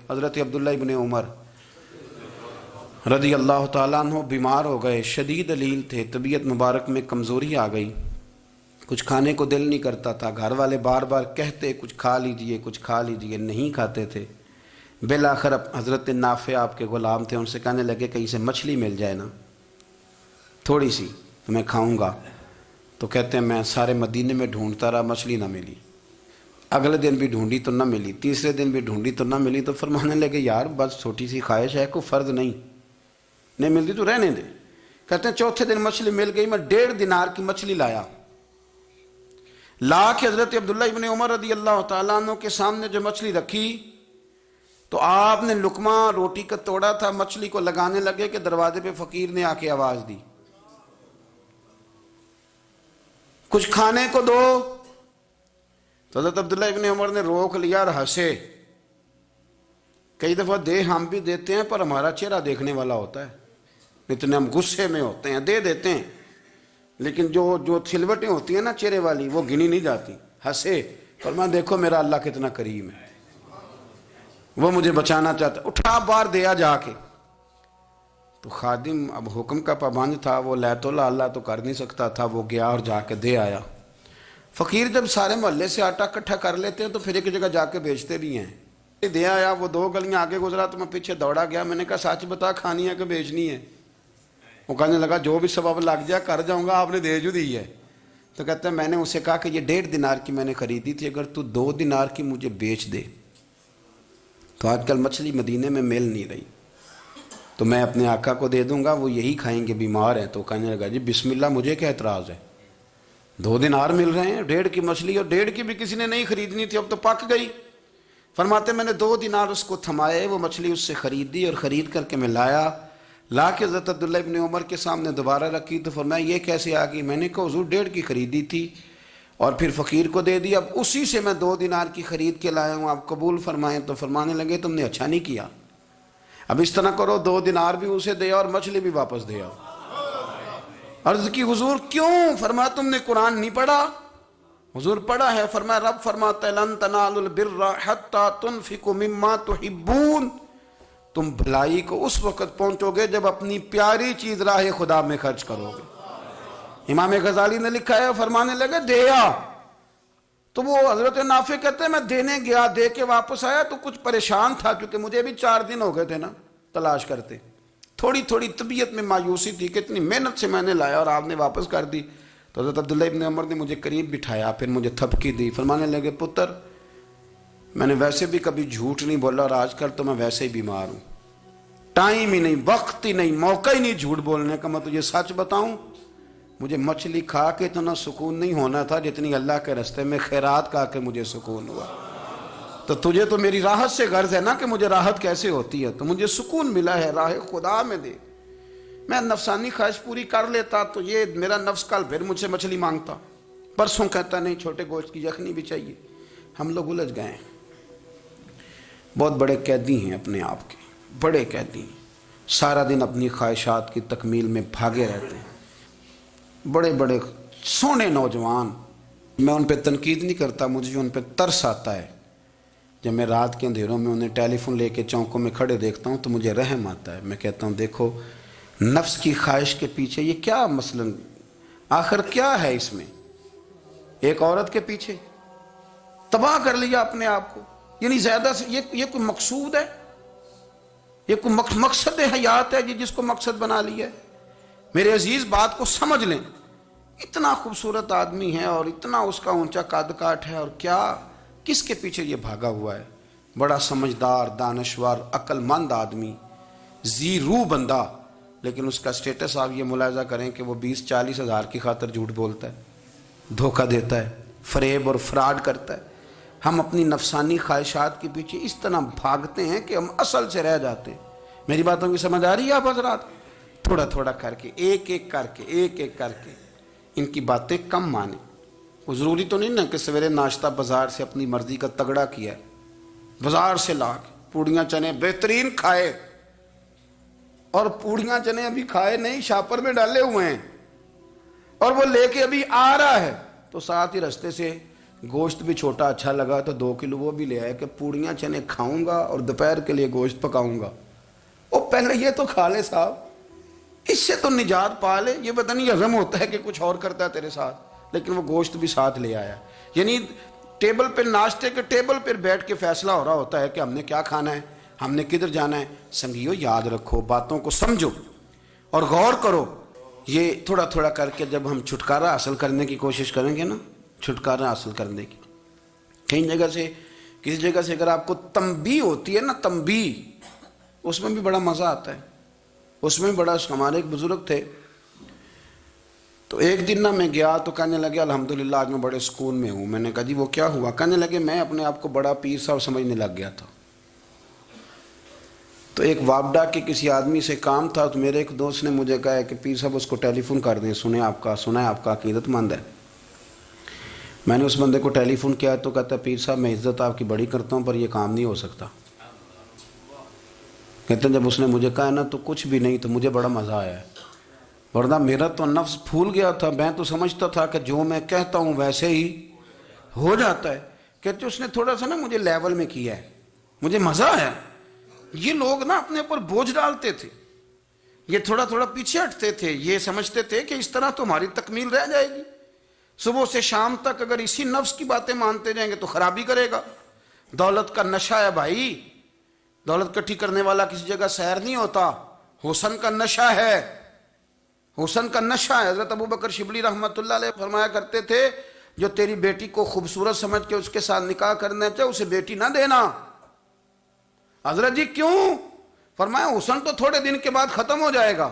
حضرت عبداللہ ابن عمر رضی اللہ تعالیٰ عنہ بیمار ہو گئے، شدید علیل تھے، طبیعت مبارک میں کمزوری آ گئی، کچھ کھانے کو دل نہیں کرتا تھا، گھر والے بار بار کہتے کچھ کھا لیجئے کچھ کھا لیجئے، نہیں کھاتے تھے۔ بالآخر حضرت نافع آپ کے غلام تھے، ان سے کہنے لگے کہیں سے مچھلی مل جائے نا تھوڑی سی تو میں کھاؤں گا۔ تو کہتے ہیں میں سارے مدینے میں ڈھونڈتا رہا، مچھلی نہ ملی، اگلے دن بھی ڈھونڈی تو نہ ملی، تیسرے دن بھی ڈھونڈی تو نہ ملی، تو فرمانے لگے یار بس چھوٹی سی خواہش ہے، کوئی فرض نہیں ملتی تو رہنے دے۔ کہتے ہیں چوتھے دن مچھلی مل گئی، میں 1.5 دینار کی مچھلی لا کے حضرت عبداللہ ابن عمر رضی اللہ تعالیٰ عنہ کے سامنے جو مچھلی رکھی تو آپ نے لقمہ روٹی کا توڑا تھا، مچھلی کو لگانے لگے کہ دروازے پہ فقیر نے آ کے آواز دی کچھ کھانے کو دو۔ تو حضرت عبداللہ ابن عمر نے روک لیا اور ہنسے۔ کئی دفعہ دے ہم بھی دیتے ہیں پر ہمارا چہرہ دیکھنے والا ہوتا ہے، اتنے ہم غصے میں ہوتے ہیں، دے دیتے ہیں، لیکن جو کھلوٹیں ہوتی ہیں نا چہرے والی وہ گنی نہیں جاتی۔ ہنسے، فرمایا دیکھو میرا اللہ کتنا کریم ہے، وہ مجھے بچانا چاہتا ہے، اٹھا بار دیا جا کے۔ تو خادم اب حکم کا پابند تھا، وہ لیت اللہ تو کر نہیں سکتا تھا، وہ گیا اور جا کے دے آیا۔ فقیر جب سارے محلے سے آٹا اکٹھا کر لیتے ہیں تو پھر ایک جگہ جا کے بیچتے بھی ہیں۔ دے آیا، وہ 2 گلیاں آگے گزرا تو میں پیچھے دوڑا گیا، میں نے کہا سچ بتا کھانی ہے کہ بیچنی ہے؟ وہ کہنے لگا جو بھی سبب لگ جائے کر جاؤں گا، آپ نے دے جو دی ہے۔ تو کہتا ہے میں نے اسے کہا کہ یہ 1.5 دینار کی میں نے خریدی تھی، اگر تو 2 دینار کی مجھے بیچ دے تو آج کل مچھلی مدینے میں مل نہیں رہی، تو میں اپنے آقا کو دے دوں گا، وہ یہی کھائیں گے، بیمار ہیں۔ تو کہنے لگا جی بسم اللہ، مجھے کیا اعتراض ہے، 2 دینار مل رہے ہیں، 1.5 کی مچھلی، اور 1.5 کی بھی کسی نے نہیں خریدنی تھی، اب تو پک گئی۔ فرماتے میں نے 2 دینار اس کو تھمائے، وہ مچھلی اس سے خریدی اور خرید کر کے میں لا کے حضرت عبداللہ ابن عمر کے سامنے دوبارہ رکھی۔ تو فرمایا یہ کیسے آ گئی؟ میں نے کہا حضور 1.5 کی خریدی تھی اور پھر فقیر کو دے دی، اب اسی سے میں 2 دینار کی خرید کے لایا ہوں، آپ قبول فرمائیں۔ تو فرمانے لگے تم نے اچھا نہیں کیا، اب اس طرح کرو 2 دینار بھی اسے دے اور مچھلی بھی واپس دے آؤ۔ عرض کی حضور کیوں؟ فرمایا تم نے قرآن نہیں پڑھا؟ حضور پڑھا ہے۔ فرمایا رب فرماتا ہے لن تنالوا البر حتی تنفقوا مما تحبون، تم بھلائی کو اس وقت پہنچو گے جب اپنی پیاری چیز راہ خدا میں خرچ کرو گے۔ امام غزالی نے لکھا ہے، فرمانے لگے دیا، تو وہ حضرت نافع کہتے ہیں میں دینے گیا، دے کے واپس آیا تو کچھ پریشان تھا کیونکہ مجھے بھی 4 دن ہو گئے تھے نا تلاش کرتے، تھوڑی طبیعت میں مایوسی تھی کہ اتنی محنت سے میں نے لایا اور آپ نے واپس کر دی۔ تو حضرت عبداللہ ابن عمر نے مجھے قریب بٹھایا، پھر مجھے تھپکی دی، فرمانے لگے پتر میں نے ویسے بھی کبھی جھوٹ نہیں بولا اور آج کل تو میں ویسے ہی بیمار ہوں، ٹائم ہی نہیں، وقت ہی نہیں، موقع ہی نہیں جھوٹ بولنے کا، میں تجھے سچ بتاؤں مجھے مچھلی کھا کے اتنا سکون نہیں ہونا تھا جتنی اللہ کے راستے میں خیرات کھا کے مجھے سکون ہوا۔ تو تجھے تو میری راحت سے غرض ہے نا کہ مجھے راحت کیسے ہوتی ہے، تو مجھے سکون ملا ہے راہ خدا میں دے، میں نفسانی خواہش پوری کر لیتا تو یہ میرا نفس کل پھر مجھ سے مچھلی مانگتا، پرسوں کہتا نہیں چھوٹے گوشت کی یخنی بھی چاہیے۔ ہم لوگ الجھ گئے ہیں، بہت بڑے قیدی ہیں اپنے آپ کے، بڑے قیدی ہیں، سارا دن اپنی خواہشات کی تکمیل میں بھاگے رہتے ہیں، بڑے بڑے سونے نوجوان۔ میں ان پہ تنقید نہیں کرتا، مجھے ان پہ ترس آتا ہے، جب میں رات کے اندھیروں میں انہیں ٹیلی فون لے کے چوکوں میں کھڑے دیکھتا ہوں تو مجھے رحم آتا ہے۔ میں کہتا ہوں دیکھو نفس کی خواہش کے پیچھے یہ کیا مثلاً آخر کیا ہے اس میں، ایک عورت کے پیچھے تباہ کر لیا اپنے آپ کو، یعنی زیادہ سے یہ کوئی مقصود ہے، یہ کوئی مقصد حیات ہے جس کو مقصد بنا لیا ہے؟ میرے عزیز بات کو سمجھ لیں، اتنا خوبصورت آدمی ہے اور اتنا اس کا اونچا قد کاٹ ہے، اور کیا کس کے پیچھے یہ بھاگا ہوا ہے؟ بڑا سمجھدار، دانشور، عقل مند آدمی، ذی روح بندہ، لیکن اس کا سٹیٹس آپ یہ ملاحظہ کریں کہ وہ 20-40 ہزار کی خاطر جھوٹ بولتا ہے، دھوکہ دیتا ہے، فریب اور فراڈ کرتا ہے۔ ہم اپنی نفسانی خواہشات کے پیچھے اس طرح بھاگتے ہیں کہ ہم اصل سے رہ جاتے ہیں۔ میری باتوں کی سمجھ آ رہی ہے آپ حضرات؟ تھوڑا تھوڑا کر کے ایک ایک کر کے ان کی باتیں کم مانیں۔ وہ ضروری تو نہیں نا کہ سویرے ناشتہ بازار سے اپنی مرضی کا تگڑا کیا ہے، بازار سے لا کے پوڑیاں چنے بہترین کھائے، اور پوڑیاں چنے ابھی کھائے نہیں، شاپر میں ڈالے ہوئے ہیں، اور وہ لے کے ابھی آ رہا ہے تو ساتھ ہی رستے سے گوشت بھی چھوٹا اچھا لگا تو 2 کلو وہ بھی لے آئے کہ پوڑیاں چنے کھاؤں گا اور دوپہر کے لیے گوشت پکاؤں گا. وہ پہلے یہ تو کھا لے صاحب, اس سے تو نجات پا لے. یہ پتہ نہیں ہضم ہوتا ہے کہ کچھ اور کرتا ہے تیرے ساتھ, لیکن وہ گوشت بھی ساتھ لے آیا. یعنی ٹیبل پہ, ناشتے کے ٹیبل پر بیٹھ کے فیصلہ ہو رہا ہوتا ہے کہ ہم نے کیا کھانا ہے, ہم نے کدھر جانا ہے. سنگیو یاد رکھو, باتوں کو سمجھو اور غور کرو. یہ تھوڑا تھوڑا کر کے جب ہم چھٹکارا حاصل کرنے کی کوشش کریں گے نا, چھٹکارا حاصل کرنے کی, کہیں جگہ سے, کسی جگہ سے اگر آپ کو تنبیہ ہوتی ہے نا, تنبیہ, اس میں بھی بڑا مزہ آتا ہے. اس میں بڑا, ہمارے ایک بزرگ تھے, تو ایک دن نا میں گیا تو کہنے لگے الحمدللہ آج میں بڑے سکون میں ہوں. میں نے کہا جی وہ کیا ہوا؟ کہنے لگے میں اپنے آپ کو بڑا پیر صاحب سمجھنے لگ گیا تھا. تو ایک وابڈا کے کسی آدمی سے کام تھا, تو میرے ایک دوست نے مجھے کہا کہ پیر صاحب اس کو ٹیلی فون کر دیں, سنا ہے آپ کا عقیدت مند ہے. میں نے اس بندے کو ٹیلی فون کیا تو کہتا ہے پیر صاحب میں عزت آپ کی بڑی کرتا ہوں پر یہ کام نہیں ہو سکتا. کہتے ہیں جب اس نے مجھے کہا نا تو کچھ بھی نہیں, تو مجھے بڑا مزہ آیا ہے, ورنہ میرا تو نفس پھول گیا تھا. میں تو سمجھتا تھا کہ جو میں کہتا ہوں ویسے ہی ہو جاتا ہے. کہتے اس نے تھوڑا سا نا مجھے لیول میں کیا ہے, مجھے مزہ آیا. یہ لوگ نا اپنے اوپر بوجھ ڈالتے تھے, یہ تھوڑا تھوڑا پیچھے ہٹتے تھے, یہ سمجھتے تھے کہ اس طرح تو ہماری تکمیل رہ جائے گی. صبح سے شام تک اگر اسی نفس کی باتیں مانتے جائیں گے تو خرابی کرے گا. دولت کا نشہ ہے بھائی, دولت کٹھی کرنے والا کسی جگہ سیر نہیں ہوتا. حسن کا نشہ ہے, حسن کا نشہ ہے. حضرت ابو بکر شبلی رحمۃ اللہ علیہ فرمایا کرتے تھے جو تیری بیٹی کو خوبصورت سمجھ کے اس کے ساتھ نکاح کرنا چاہے اسے بیٹی نہ دینا. حضرت جی کیوں؟ فرمایا حسن تو تھوڑے دن کے بعد ختم ہو جائے گا,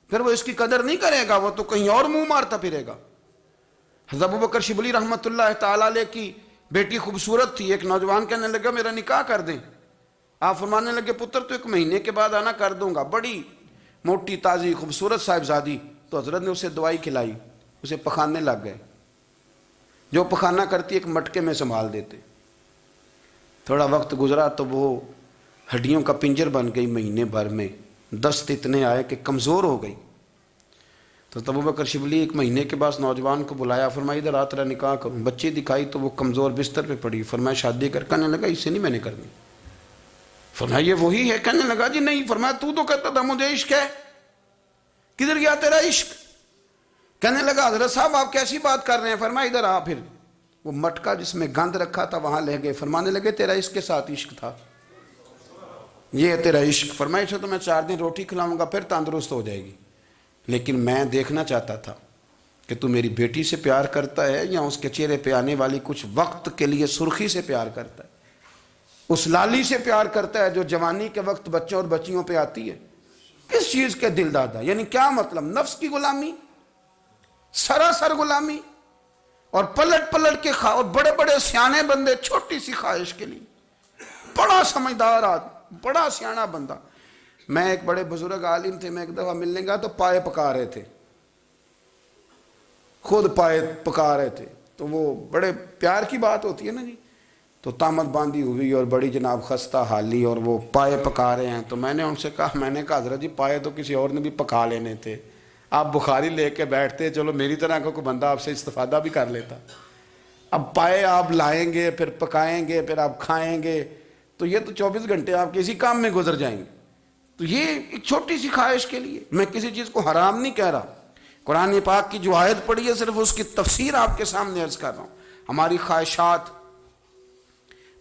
پھر وہ اس کی قدر نہیں کرے گا, وہ تو کہیں اور منہ مارتا پھرے گا. حضرت ابو بکر شبلی رحمۃ اللہ تعالیٰ علیہ کی بیٹی خوبصورت تھی. ایک نوجوان کہنے لگا میرا نکاح کر دیں. آپ فرمانے لگے پتر تو 1 مہینے کے بعد آنا, کر دوں گا. بڑی موٹی تازی خوبصورت صاحبزادی. تو حضرت نے اسے دوائی کھلائی, اسے پخانے لگ گئے. جو پخانہ کرتی ایک مٹکے میں سنبھال دیتے. تھوڑا وقت گزرا تو وہ ہڈیوں کا پنجر بن گئی. مہینے بھر میں دست اتنے آئے کہ کمزور ہو گئی. تو ابو بکر شبلی 1 مہینے کے بعد نوجوان کو بلایا, فرمایا ادھر آ تیرا نکاح کروں. بچی دکھائی تو وہ کمزور بستر پہ پڑی. فرمایا شادی کر. کہنے لگا اس سے نہیں میں نے کرنی. فرمایا یہ وہی ہے؟ کہنے لگا جی نہیں. فرمایا تو کہتا تھا مجھے عشق ہے, کدھر گیا تیرا عشق؟ کہنے لگا حضرت صاحب آپ کیسی بات کر رہے ہیں؟ فرمایا ادھر آ. پھر وہ مٹکا جس میں گند رکھا تھا وہاں لے گئے. فرمانے لگے تیرا اس کے ساتھ عشق تھا, یہ ہے تیرا عشق. فرمایا اسے تو میں 4 دن روٹی کھلاؤں گا پھر تندرست ہو جائے گی, لیکن میں دیکھنا چاہتا تھا کہ تو میری بیٹی سے پیار کرتا ہے یا اس کے چہرے پہ آنے والی کچھ وقت کے لیے سرخی سے پیار کرتا ہے, اس لالی سے پیار کرتا ہے جو جوانی کے وقت بچوں اور بچیوں پہ آتی ہے. کس چیز کے دل دادا؟ یعنی کیا مطلب؟ نفس کی غلامی, سراسر غلامی. اور پلٹ پلٹ کے اور بڑے بڑے سیانے بندے چھوٹی سی خواہش کے لیے. بڑا سمجھدار آدمی, بڑا سیانا بندہ. میں ایک بڑے بزرگ عالم تھے, میں ایک دفعہ ملنے گیا تو پائے پکا رہے تھے, خود پائے پکا رہے تھے. تو وہ بڑے پیار کی بات ہوتی ہے نا جی, تو تامت باندھی ہوئی اور بڑی جناب خستہ حالی, اور وہ پائے پکا رہے ہیں. تو میں نے ان سے کہا, میں نے کہا حضرت جی پائے تو کسی اور نے بھی پکا لینے تھے, آپ بخاری لے کے بیٹھتے, چلو میری طرح کا کوئی بندہ آپ سے استفادہ بھی کر لیتا. اب پائے آپ لائیں گے, پھر پکائیں گے, پھر آپ کھائیں گے, تو یہ تو 24 گھنٹے آپ کسی کام میں گزر جائیں گے. تو یہ ایک چھوٹی سی خواہش کے لیے. میں کسی چیز کو حرام نہیں کہہ رہا, قرآن پاک کی جو آیت پڑھی ہے صرف اس کی تفسیر آپ کے سامنے عرض کر رہا ہوں. ہماری خواہشات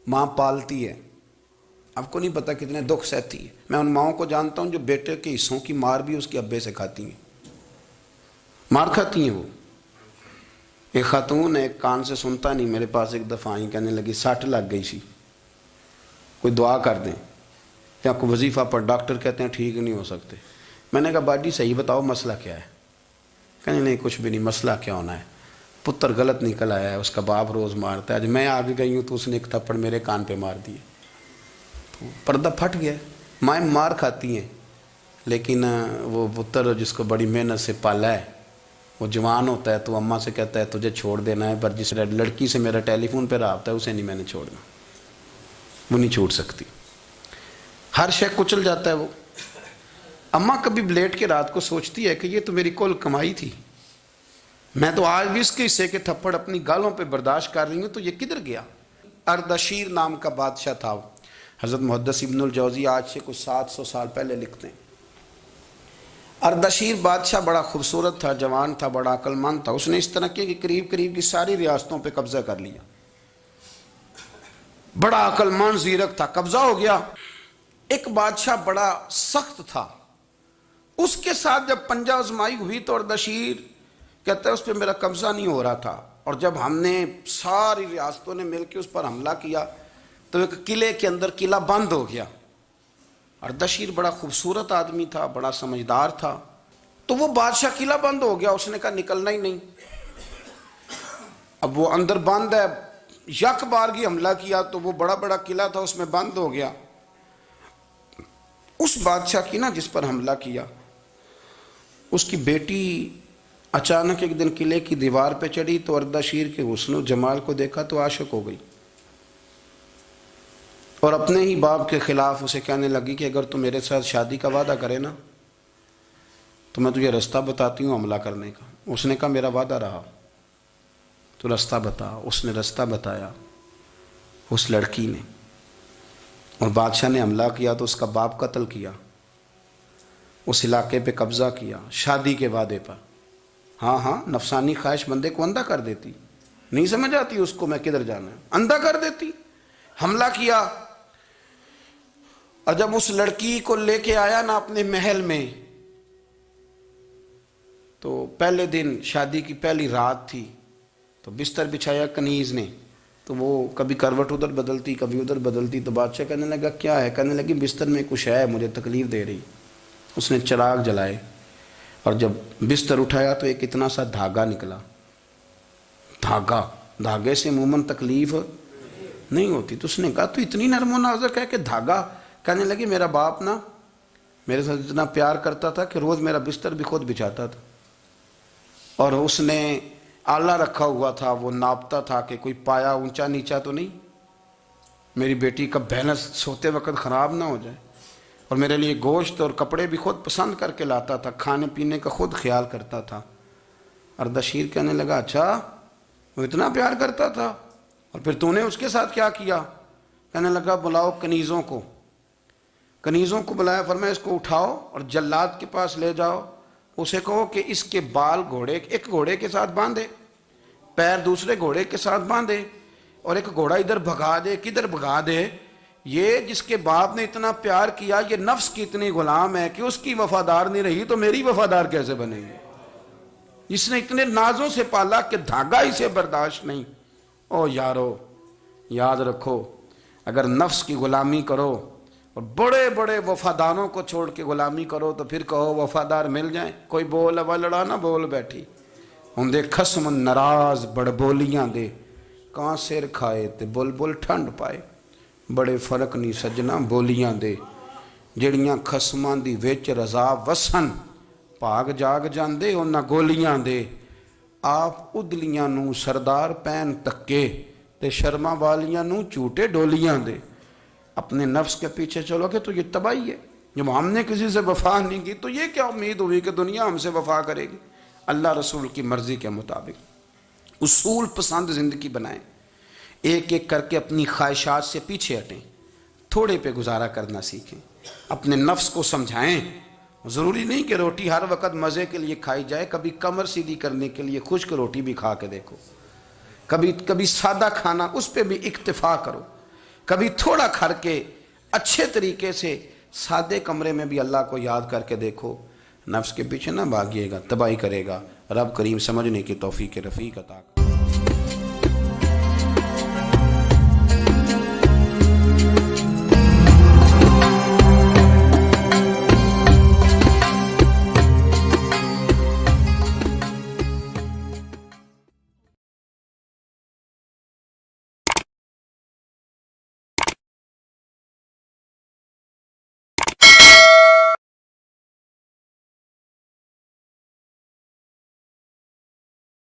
ماں پالتی ہے, آپ کو نہیں پتا کتنے دکھ سہتی ہے. میں ان ماؤں کو جانتا ہوں جو بیٹے کے حصوں کی مار بھی اس کے ابے سے کھاتی ہیں, مار کھاتی ہیں وہ. ایک خاتون ایک کان سے سنتا نہیں, میرے پاس ایک دفعہ آئی, کہنے لگی 60 لگ گئی سی, کوئی دعا کر دیں یا کوئی وظیفہ پر, ڈاکٹر کہتے ہیں ٹھیک نہیں ہو سکتے. میں نے کہا باجی صحیح بتاؤ مسئلہ کیا ہے؟ کہنے نہیں کچھ بھی نہیں, مسئلہ کیا ہونا ہے, پتر غلط نکل آیا ہے, اس کا باپ روز مارتا ہے, آج میں آگے گئی ہوں تو اس نے ایک تھپڑ میرے کان پہ مار دیے. تو پردہ پھٹ گیا. مائیں مار کھاتی ہیں, لیکن وہ پتر جس کو بڑی محنت سے پالا ہے وہ جوان ہوتا ہے تو اماں سے کہتا ہے تجھے چھوڑ دینا ہے, پر جس لڑکی سے میرا ٹیلی فون پہ رابطہ ہے اسے نہیں میں نے چھوڑنا, وہ نہیں چھوڑ سکتی. ہر شے کچل جاتا ہے وہ. اماں کبھی لیٹ کے رات کو سوچتی ہے کہ یہ تو میری کل کمائی تھی, میں تو آج بھی اس کے حصے کے تھپڑ اپنی گالوں پہ برداشت کر رہی ہوں، تو یہ کدھر گیا؟ اردشیر نام کا بادشاہ تھا، حضرت محدث ابن الجوزی آج سے کچھ 700 سال پہلے لکھتے ہیں۔ اردشیر بادشاہ بڑا خوبصورت تھا، جوان تھا، بڑا عقل مند تھا۔ اس نے اس طرح کی قریب قریب کی ساری ریاستوں پہ قبضہ کر لیا۔ بڑا عقل مند زیرک تھا، قبضہ ہو گیا۔ ایک بادشاہ بڑا سخت تھا، اس کے ساتھ جب پنجہ آزمائی ہوئی تو اردشیر کہتا ہے اس پہ میرا قبضہ نہیں ہو رہا تھا، اور جب ہم نے ساری ریاستوں نے مل کے اس پر حملہ کیا تو ایک قلعے کے اندر قلعہ بند ہو گیا۔ اردشیر بڑا خوبصورت آدمی تھا، بڑا سمجھدار تھا، تو وہ بادشاہ قلعہ بند ہو گیا، اس نے کہا نکلنا ہی نہیں۔ اب وہ اندر بند ہے، یک بارگی حملہ کیا تو وہ بڑا بڑا قلعہ تھا اس میں بند ہو گیا۔ اس بادشاہ کی نا جس پر حملہ کیا، اس کی بیٹی اچانک ایک دن قلعے کی دیوار پہ چڑھی تو اردشیر کے حسن و جمال کو دیکھا تو عاشق ہو گئی، اور اپنے ہی باپ کے خلاف اسے کہنے لگی کہ اگر تو میرے ساتھ شادی کا وعدہ کرے نا تو میں تجھے رستہ بتاتی ہوں حملہ کرنے کا۔ اس نے کہا میرا وعدہ رہا، تو رستہ بتا۔ اس نے رستہ بتایا اس لڑکی نے، اور بادشاہ نے حملہ کیا تو اس کا باپ قتل کیا، اس علاقے پہ قبضہ کیا شادی کے وعدے پر۔ ہاں نفسانی خواہش بندے کو اندھا کر دیتی، نہیں سمجھ آتی اس کو میں کدھر جانا ہے، اندھا کر دیتی۔ حملہ کیا، اور جب اس لڑکی کو لے کے آیا نا اپنے محل میں، تو پہلے دن شادی کی پہلی رات تھی، تو بستر بچھایا کنیز نے، تو وہ کبھی کروٹ ادھر بدلتی کبھی ادھر بدلتی، تو بادشاہ کہنے لگا کیا ہے؟ کہنے لگی بستر میں کچھ ہے، مجھے تکلیف دے رہی۔ اس نے چراغ جلائے اور جب بستر اٹھایا تو ایک اتنا سا دھاگا نکلا۔ دھاگے سے عموماً تکلیف نہیں ہوتی، تو اس نے کہا تو اتنی نرم و نازک ہے کہ دھاگا؟ کہنے لگی میرا باپ نا میرے ساتھ اتنا پیار کرتا تھا کہ روز میرا بستر بھی خود بچھاتا تھا، اور اس نے آلہ رکھا ہوا تھا، وہ ناپتا تھا کہ کوئی پایا اونچا نیچا تو نہیں، میری بیٹی کا بیلنس سوتے وقت خراب نہ ہو جائے، اور میرے لیے گوشت اور کپڑے بھی خود پسند کر کے لاتا تھا، کھانے پینے کا خود خیال کرتا تھا۔ اردشیر کہنے لگا اچھا وہ اتنا پیار کرتا تھا، اور پھر تو نے اس کے ساتھ کیا کیا؟ کہنے لگا بلاؤ کنیزوں کو بلایا، فرمایا اس کو اٹھاؤ اور جلاد کے پاس لے جاؤ، اسے کہو کہ اس کے بال ایک گھوڑے کے ساتھ باندھے، پیر دوسرے گھوڑے کے ساتھ باندھے، اور ایک گھوڑا ادھر بھگا دے، کدھر بھگا دے۔ یہ جس کے باپ نے اتنا پیار کیا، یہ نفس کی اتنی غلام ہے کہ اس کی وفادار نہیں رہی تو میری وفادار کیسے بنے گی؟ جس نے اتنے نازوں سے پالا کہ دھاگا اسے برداشت نہیں۔ او یارو یاد رکھو، اگر نفس کی غلامی کرو اور بڑے بڑے وفاداروں کو چھوڑ کے غلامی کرو تو پھر کہو وفادار مل جائیں، کوئی بول وا لڑا نہ بول بیٹھی ہوندے خصم ناراض بڑ بولیاں دے، کہاں سر کھائے تے بلبل ٹھنڈ پائے، بڑے فرق نہیں سجنا بولیاں دے، جڑیاں خصماں دی وچ رضا وسن، پاگ جاگ جاندے انہاں گولیاں دے، آپ ادلیاں نو سردار پین تکے تے شرما والیاں نو چوٹے ڈولیاں دے۔ اپنے نفس کے پیچھے چلو گے تو یہ تباہی ہے۔ جب ہم نے کسی سے وفا نہیں کی تو یہ کیا امید ہوئی کہ دنیا ہم سے وفا کرے گی؟ اللہ رسول کی مرضی کے مطابق اصول پسند زندگی بنائیں، ایک ایک کر کے اپنی خواہشات سے پیچھے ہٹیں، تھوڑے پہ گزارا کرنا سیکھیں، اپنے نفس کو سمجھائیں۔ ضروری نہیں کہ روٹی ہر وقت مزے کے لیے کھائی جائے، کبھی کمر سیدھی کرنے کے لیے خشک روٹی بھی کھا کے دیکھو، کبھی سادہ کھانا اس پہ بھی اکتفا کرو، کبھی تھوڑا کھر کے اچھے طریقے سے سادے کمرے میں بھی اللہ کو یاد کر کے دیکھو۔ نفس کے پیچھے نہ بھاگیے گا، تباہی کرے گا۔ رب کریم سمجھنے کی توفیق رفیق عطا کرے۔